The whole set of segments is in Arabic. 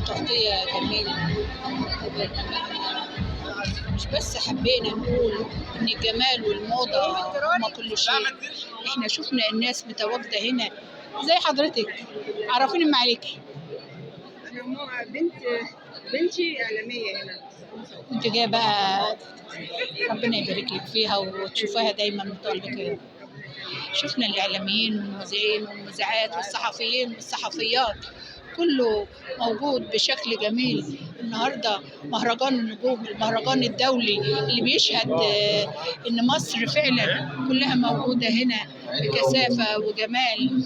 تغطية جميلة. مش بس حبينا نقول إن الجمال والموضة هما كل شيء، إحنا شفنا الناس متواجدة هنا زي حضرتك. عرفيني ما عليكي. أنا بنتي إعلامية هنا. أنت جاية بقى، ربنا يبارك لك فيها وتشوفها دايما متألقة. شفنا الإعلاميين والمذيعين والمذيعات والصحفيين والصحفيات كله موجود بشكل جميل. النهارده مهرجان النجوم، المهرجان الدولي اللي بيشهد إن مصر فعلا كلها موجودة هنا بكثافة وجمال.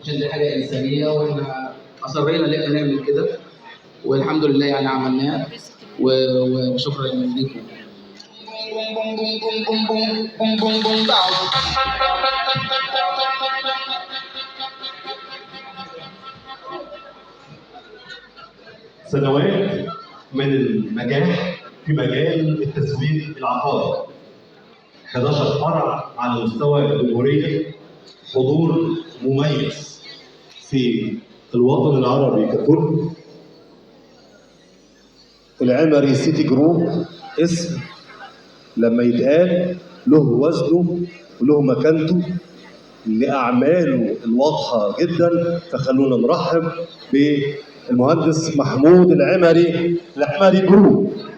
عشان دي حاجة إنسانية وإحنا أصرينا إن إحنا نعمل كده، والحمد لله يعني عملناه، وشكرا لكم. سنوات من النجاح في مجال التسويق العقاري، 11 فرع على مستوى الجمهورية، حضور مميز في الوطن العربي ككل. العمري سيتي جروب اسم لما يتقال له وزنه وله مكانته لأعماله الواضحة جدا، فخلونا نرحب بالمهندس محمود العمري جروب.